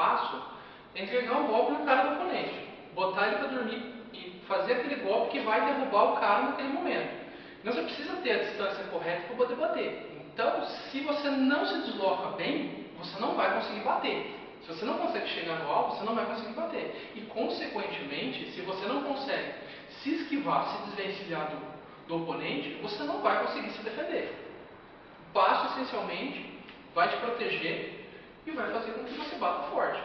passo é entregar um golpe na cara do oponente. Botar ele para dormir e fazer aquele golpe que vai derrubar o cara naquele momento. Então você precisa ter a distância correta para poder bater. Então, se você não se desloca bem, você não vai conseguir bater. Se você não consegue chegar no alvo, você não vai conseguir bater. E, consequentemente, se você não consegue se esquivar, se desvencilhar do oponente, você não vai conseguir se defender. O passo, essencialmente, vai te proteger e vai fazer com que você bata forte.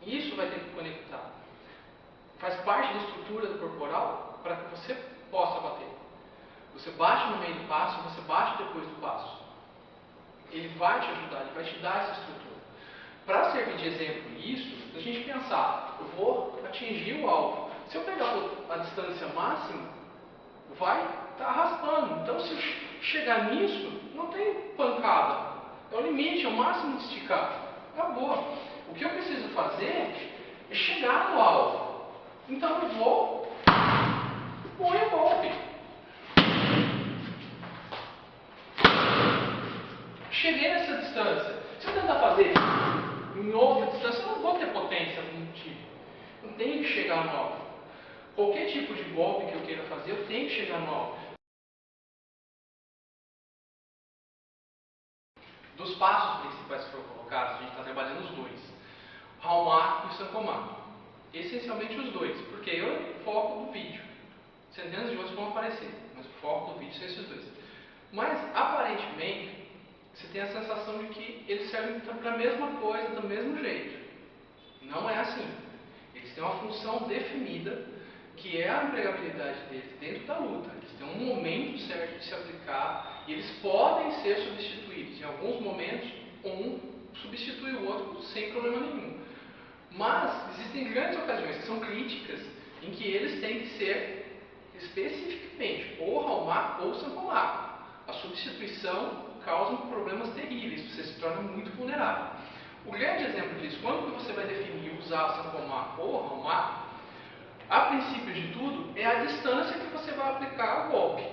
Isso vai ter que conectar. Faz parte da estrutura corporal para que você possa bater. Você bate no meio do passo, você bate depois do passo. Ele vai te ajudar, ele vai te dar essa estrutura. Para servir de exemplo isso, a gente pensar, eu vou atingir o alvo. Se eu pegar a distância máxima, vai estar arrastando. Então, se eu chegar nisso, não tem pancada. É o limite, é o máximo de esticar. Acabou. O que eu preciso fazer é chegar no alvo. Então, eu vou pôr o golpe. Cheguei nessa distância. Se eu tentar fazer em outra distância, eu não vou ter potência no tiro. Eu tenho que chegar no alvo. Qualquer tipo de golpe que eu queira fazer, eu tenho que chegar no alvo. Dos passos principais que foram colocados, a gente está trabalhando os dois. O Halmar e o Sankomar. Essencialmente os dois, porque eu é o foco do vídeo. Centenas de outros vão aparecer, mas o foco do vídeo são esses dois. Mas, aparentemente, você tem a sensação de que eles servem para a mesma coisa, do mesmo jeito. Não é assim. Eles têm uma função definida, que é a empregabilidade deles dentro da luta. Eles têm um momento certo de se aplicar e eles podem ser substituídos. Em alguns momentos, um substitui o outro sem problema nenhum. Mas existem grandes ocasiões, que são críticas, em que eles têm que ser especificamente ou Halmar ou Sankomar. A substituição causa problemas terríveis, você se torna muito vulnerável. O grande exemplo disso, quando você vai definir usar Sankomar ou Halmar, a princípio de tudo, é a distância que você vai aplicar o golpe.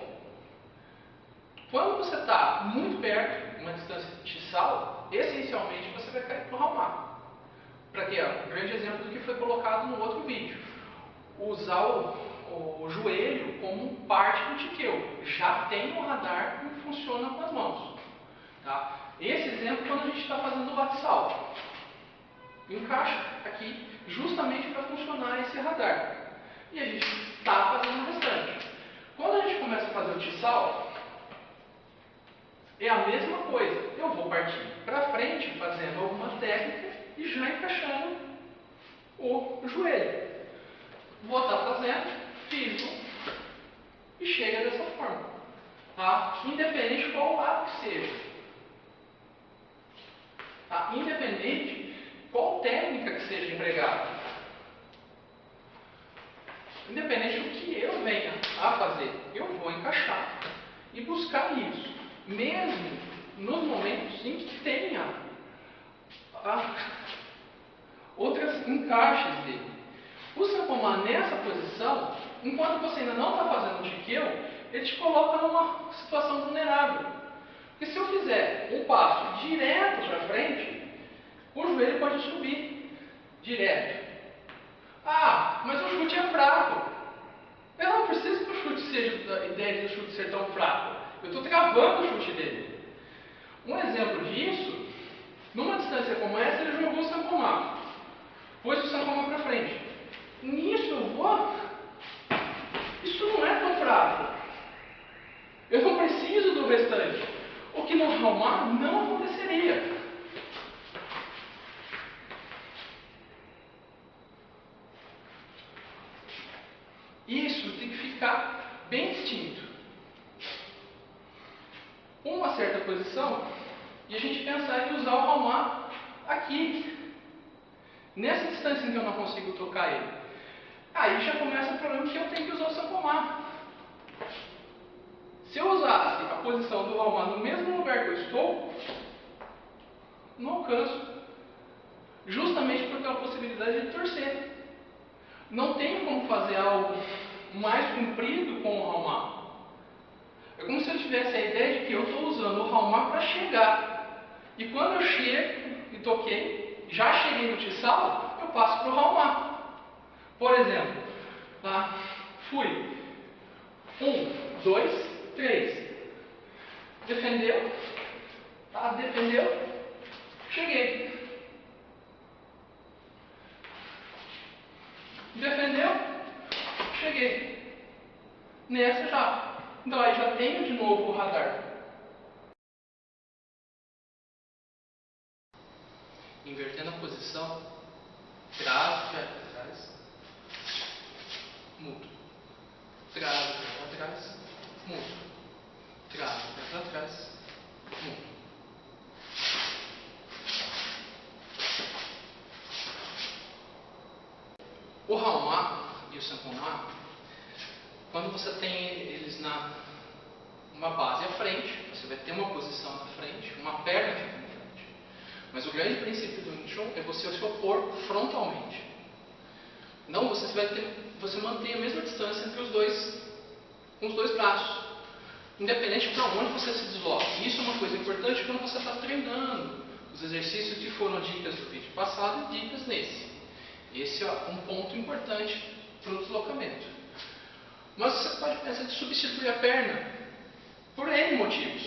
Quando você está muito perto, uma distância de sal, essencialmente você vai cair para o Halmar. Para quê? Um grande exemplo do que foi colocado no outro vídeo. Usar o joelho como parte do tiqueu. Já tem um radar que funciona com as mãos. Tá? Esse exemplo é quando a gente está fazendo o bate-salto. Encaixa aqui justamente para funcionar esse radar. E a gente está fazendo o restante. Quando a gente começa a fazer o tissal, é a mesma coisa. Eu vou partir para frente fazendo alguma técnica e já encaixando o joelho. Vou estar fazendo, fiz e chega dessa forma. Tá? Independente de qual lado que seja. Tá? Independente qual técnica que seja empregada. Independente do que eu venha a fazer, eu vou encaixar e buscar isso. Mesmo nos momentos em que tenha outros encaixes dele. O Sankomar nessa posição, enquanto você ainda não está fazendo o tiqueu, ele te coloca numa situação vulnerável. Porque se eu fizer um passo direto para frente, o joelho pode subir direto. Ah, mas o chute é fraco. Eu não preciso que o chute seja, a ideia do chute ser tão fraco. Eu estou travando o chute dele. Um exemplo disso, numa distância como essa, ele jogou o Sankomar. Pôs o Sankomar para frente. Nisso eu vou. Isso não é tão fraco. Eu não preciso do restante. O que no Halmar não aconteceria. Isso tem que ficar bem distinto. Uma certa posição e a gente pensar em usar o Halmar aqui. Nessa distância em que eu não consigo tocar ele. Aí já começa o problema que eu tenho que usar o Sankomar. Se eu usasse a posição do Halmar no mesmo lugar que eu estou, não alcanço. Justamente porque há a possibilidade de torcer. Não tenho como fazer algo mais comprido com o Halmar. É como se eu tivesse a ideia de que eu estou usando o Halmar para chegar. E quando eu chego e toquei, Já cheguei no T-sal, eu passo para o Halmar. Por exemplo, tá? Fui 1, 2, 3. Defendeu, tá? Defendeu, cheguei. Defendeu, cheguei. Nessa já. Então aí já tenho de novo o radar. Invertendo a posição, travo, pé para trás, mudo. Travo, pé para trás, mudo. Travo, pé para trás, mudo. O Halmar e o Sanpomar, quando você tem eles numa base à frente, você vai ter uma posição na frente, uma perna fica na frente. Mas o grande princípio do Wing Chun é você se opor frontalmente. Não, você mantém a mesma distância entre com os dois braços, independente para onde você se desloca. Isso é uma coisa importante quando você está treinando os exercícios que foram dicas do vídeo passado e dicas nesse. Esse é um ponto importante para o deslocamento. Mas você pode pensar em substituir a perna por N motivos.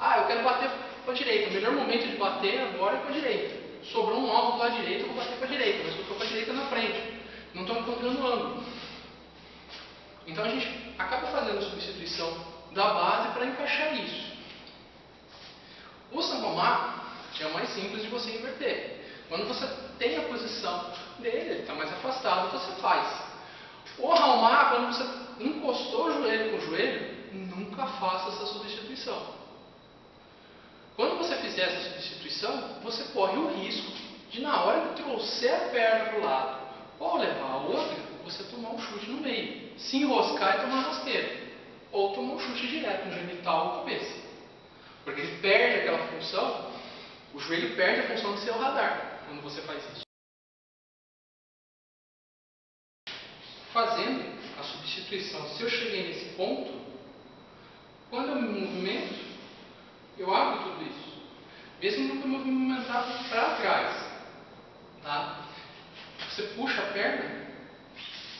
Eu quero bater com a direita. O melhor momento de bater agora é com a direita. Sobrou um alvo do lado direito, eu vou bater com a direita, mas eu estou com a direita na frente. Não estou encontrando ângulo. Então a gente acaba fazendo a substituição da base para encaixar isso. O Sanpomar é o mais simples de você inverter. Quando você tem a posição dele, ele está mais afastado, você faz. O Halmar, quando você encostou o joelho com o joelho, nunca faça essa substituição. Quando você fizer essa substituição, você corre o risco de, na hora que trouxer a perna para o lado ou levar a outra, você tomar um chute no meio, se enroscar e tomar rasteira, ou tomar um chute direto no genital ou cabeça, porque ele perde aquela função. O joelho perde a função de ser o radar quando você faz isso. Fazendo a substituição, se eu cheguei nesse ponto, quando eu me movimento, eu abro tudo isso. Mesmo que eu me movimentar para trás, tá? Você puxa a perna,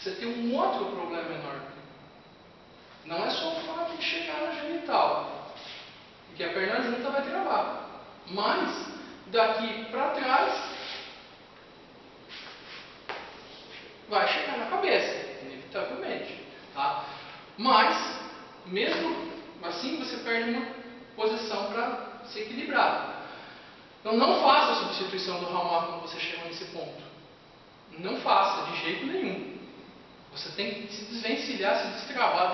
você tem um outro problema enorme. Não é só o fato de chegar na genital, porque a perna junta vai travar. Mas, daqui para trás, vai chegar na cabeça, inevitavelmente. Tá? Mas, mesmo assim, você perde uma posição para se equilibrar. Então, não faça a substituição do Halmar quando você chegou nesse ponto. Não faça, de jeito nenhum. Você tem que se desvencilhar, se destravar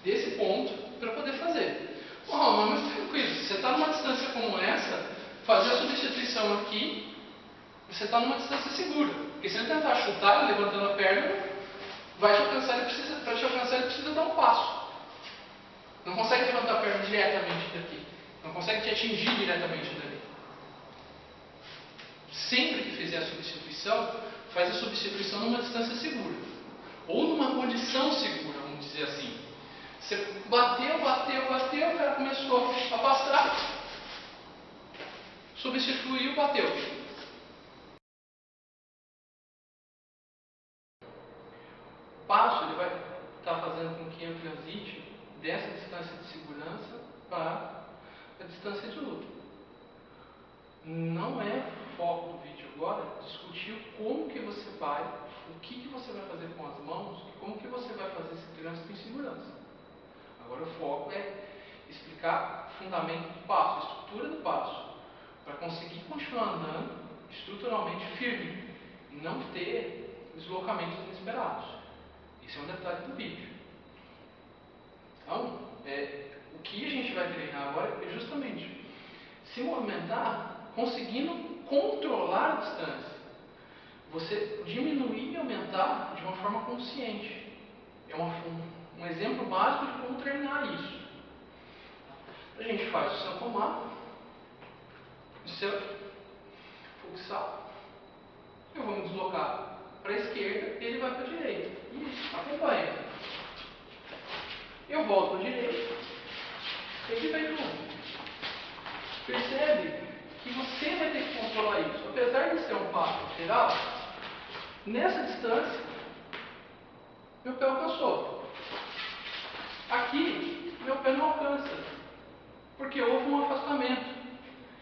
desse ponto para poder fazer. O Halmar é mais tranquilo. Se você está numa distância como essa, fazer a substituição aqui, você está numa distância segura. Porque se ele tentar chutar, ele levantando a perna, vai te alcançar, para te alcançar ele precisa dar um passo. Não consegue levantar a perna diretamente daqui. Não consegue te atingir diretamente dali. Sempre que fizer a substituição, faz a substituição numa distância segura. Ou numa condição segura, vamos dizer assim. Você bateu, o cara começou a afastar, substituiu, bateu. O passo ele vai estar fazendo com que eu transite dessa distância de segurança para a distância de luta. Não é foco do vídeo agora discutir como que você vai, o que você vai fazer com as mãos e como que você vai fazer esse trânsito em segurança. Agora o foco é explicar o fundamento do passo, a estrutura do passo, para conseguir continuar andando estruturalmente firme e não ter deslocamentos inesperados. Esse é um detalhe do vídeo. Então, o que a gente vai treinar agora é justamente se movimentar conseguindo controlar a distância. Você diminuir e aumentar de uma forma consciente. É um exemplo básico de como treinar isso. A gente faz o Sanpomar, o seu futsal. Eu vou me deslocar para a esquerda e ele vai para a direita. Isso, acompanha. Eu volto para a direita, ele vai junto. Percebe que você vai ter que controlar isso. Apesar ser um passo lateral, nessa distância, meu pé alcançou. Aqui, meu pé não alcança, porque houve um afastamento.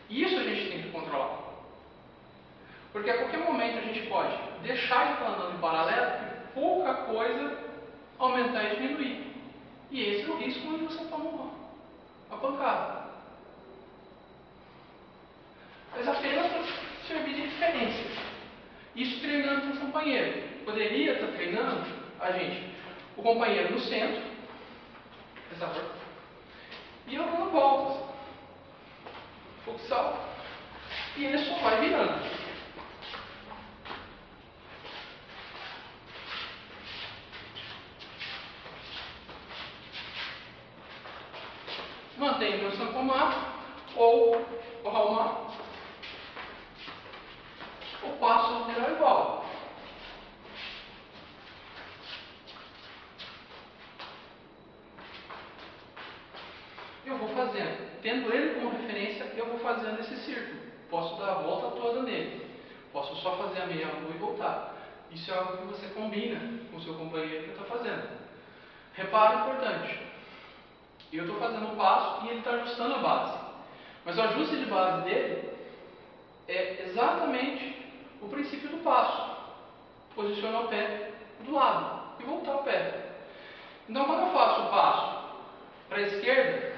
E isso a gente tem que controlar. Porque a qualquer momento a gente pode deixar ele estar andando em paralelo e pouca coisa aumentar e diminuir. E esse é o risco onde você toma a pancada. Mas apenas para servir de referência. Isso treinando com o companheiro. Poderia estar treinando a gente, o companheiro no centro, e eu dando voltas. Futsal. E ele só vai virando. Mantenho meu sancomato ou o raumato, ou passo lateral igual. Eu vou fazendo, tendo ele como referência, eu vou fazendo esse círculo. Posso dar a volta toda nele, posso só fazer a meia lua e voltar. Isso é algo que você combina com o seu companheiro que está fazendo. Reparo importante, eu estou fazendo um passo e ele está ajustando a base. Mas o ajuste de base dele é exatamente o princípio do passo. Posicionar o pé do lado e voltar o pé. Então, quando eu faço o passo para a esquerda,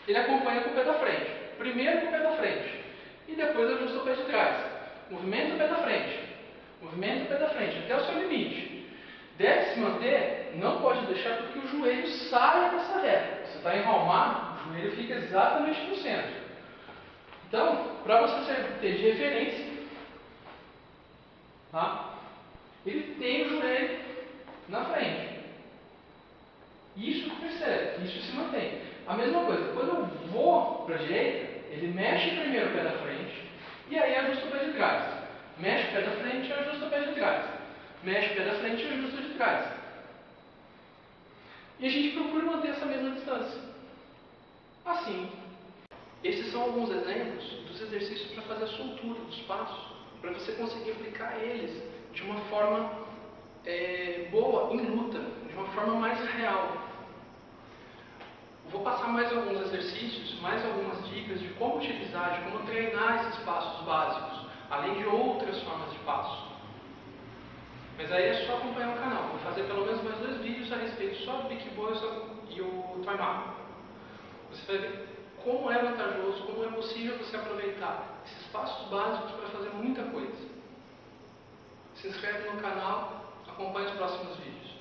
ele acompanha com o pé da frente. Primeiro com o pé da frente e depois ajusta o pé de trás. Movimento o pé da frente. Movimento o pé da frente até o seu limite. Deve se manter, não pode deixar que o joelho saia dessa reta. Você está enrolado, o joelho fica exatamente no centro. Então, para você ter de referência, tá? Ele tem o joelho na frente. Isso percebe, isso se mantém. A mesma coisa, quando eu vou para a direita, ele mexe primeiro o pé da frente e aí ajusta o pé de trás. Mexe o pé da frente e ajusta o pé de trás. Mexe o pé da frente e ajusta o de trás. E a gente procura manter essa mesma distância. Assim, esses são alguns exemplos dos exercícios para fazer a soltura dos passos, para você conseguir aplicar eles de uma forma boa, em luta, de uma forma mais real. Vou passar mais alguns exercícios, mais algumas dicas de como utilizar, de como treinar esses passos básicos, além de outras formas de passo. Mas aí é só acompanhar o canal. Vou fazer pelo menos mais 2 vídeos a respeito só do Bikibol e o Taimaku. Você vai ver como é vantajoso, como é possível você aproveitar esses passos básicos para fazer muita coisa. Se inscreve no canal, acompanhe os próximos vídeos.